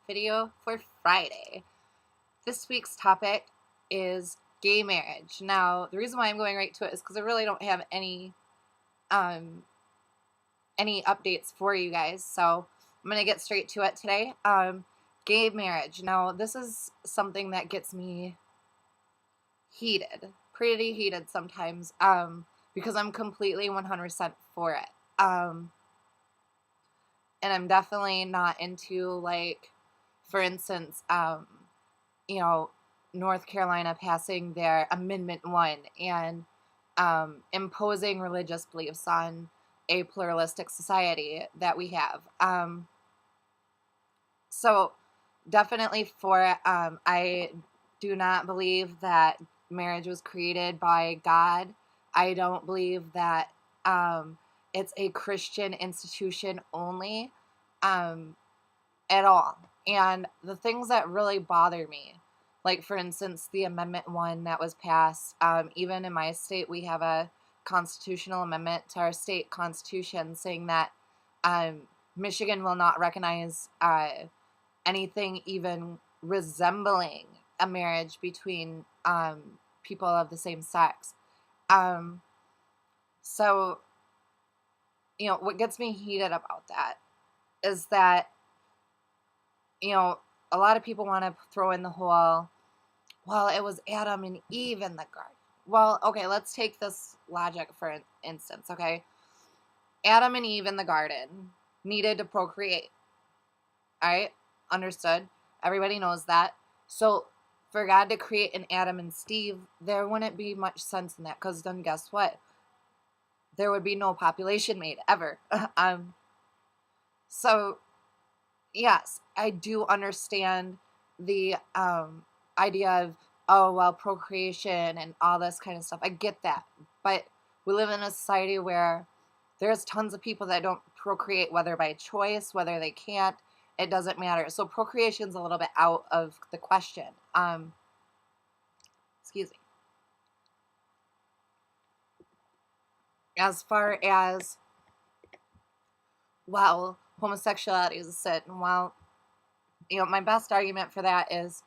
video for Friday. This week's topic is gay marriage. Now, the reason why I'm going right to it is because I really don't have um, any updates for you guys, so I'm going to get straight to it today. Gay marriage. Now, this is something that gets me heated, pretty heated sometimes, because I'm completely 100% for it. And I'm definitely not into, like, for instance, North Carolina passing their Amendment 1 and imposing religious beliefs on a pluralistic society that we have. So definitely for it. I do not believe that marriage was created by God. I don't believe that it's a Christian institution only at all. And the things that really bother me, like, for instance, the Amendment 1 that was passed, even in my state, we have a constitutional amendment to our state constitution saying that Michigan will not recognize anything even resembling a marriage between people of the same sex. So, what gets me heated about that is that, a lot of people want to throw in the whole, well, it was Adam and Eve in the garden. Well, okay, let's take this logic for instance, okay? Adam and Eve in the garden needed to procreate. All right? Understood. Everybody knows that. So for God to create an Adam and Steve, there wouldn't be much sense in that, because then guess what? There would be no population made ever. So yes, I do understand the idea of, oh, well, procreation and all this kind of stuff. I get that. But we live in a society where there's tons of people that don't procreate, whether by choice, whether they can't. It doesn't matter. So procreation's a little bit out of the question. Excuse me. As far as, well, homosexuality is a sin. Well, my best argument for that is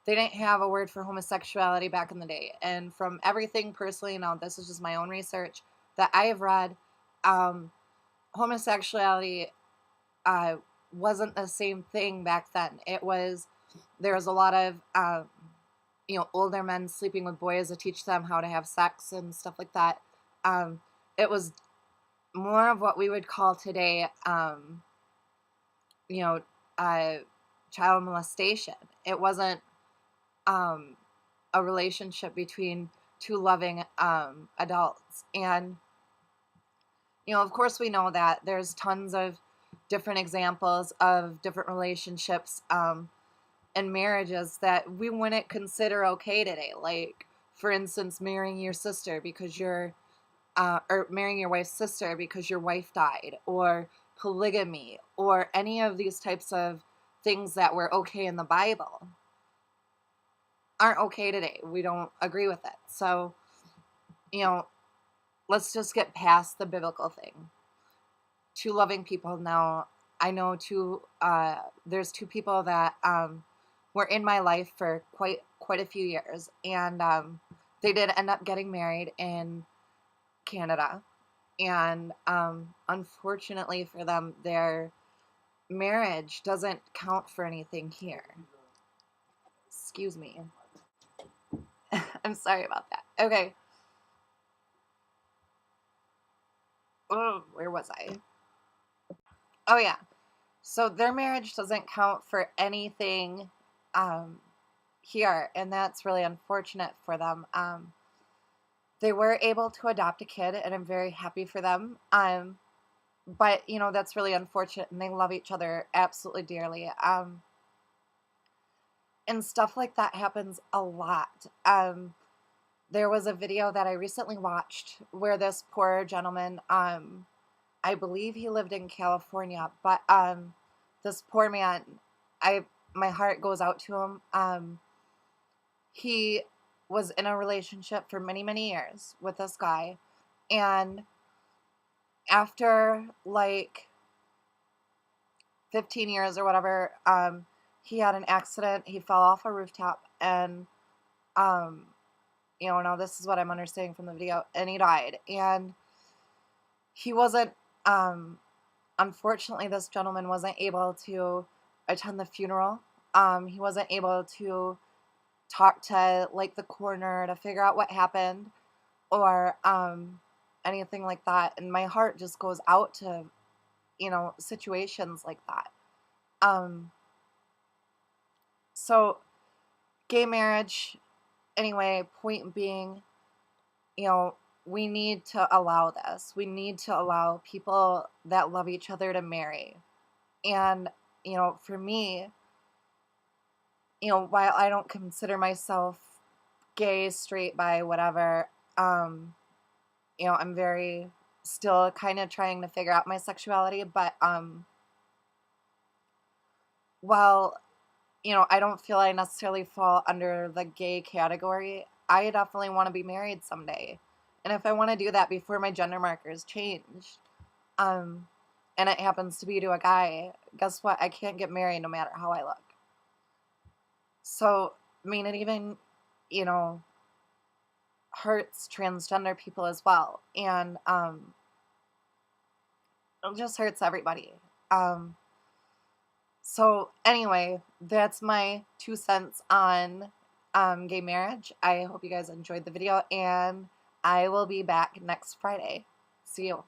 they didn't have a word for homosexuality back in the day. And from everything personally, now this is just my own research that I have read, homosexuality wasn't the same thing back then. There was a lot of, older men sleeping with boys to teach them how to have sex and stuff like that. It was more of what we would call today, child molestation. It wasn't a relationship between two loving adults. And, of course we know that there's tons of different examples of different relationships and marriages that we wouldn't consider okay today. Like, for instance, marrying your sister because or marrying your wife's sister because your wife died, or polygamy, or any of these types of things that were okay in the Bible aren't okay today. We don't agree with it. So, let's just get past the biblical thing. Two loving people. Now, I know there's two people that were in my life for quite a few years, and they did end up getting married in Canada, and unfortunately for them, their marriage doesn't count for anything here. Excuse me. I'm sorry about that. Okay. Oh, where was I? Oh, yeah. So their marriage doesn't count for anything here, and that's really unfortunate for them. They were able to adopt a kid, and I'm very happy for them. But, that's really unfortunate, and they love each other absolutely dearly. And stuff like that happens a lot. There was a video that I recently watched where this poor gentleman, I believe he lived in California, but this poor man, my heart goes out to him. He was in a relationship for many, many years with this guy, and after like 15 years or whatever, he had an accident. He fell off a rooftop, and you know, now this is what I'm understanding from the video, and he died. And he wasn't, unfortunately, this gentleman wasn't able to attend the funeral. He wasn't able to talk to, like, the coroner to figure out what happened, or anything like that. And my heart just goes out to, you know, situations like that. So gay marriage, anyway, point being, you know, we need to allow this. We need to allow people that love each other to marry. And, you know, for me, you know, while I don't consider myself gay, straight, bi, whatever, you know, I'm very still kind of trying to figure out my sexuality, but while, you know, I don't feel I necessarily fall under the gay category, I definitely want to be married someday. And if I want to do that before my gender markers change, and it happens to be to a guy, guess what? I can't get married no matter how I look. So, I mean, it even, you know, hurts transgender people as well. And it just hurts everybody. So anyway, that's my 2 cents on gay marriage. I hope you guys enjoyed the video, and I will be back next Friday. See you.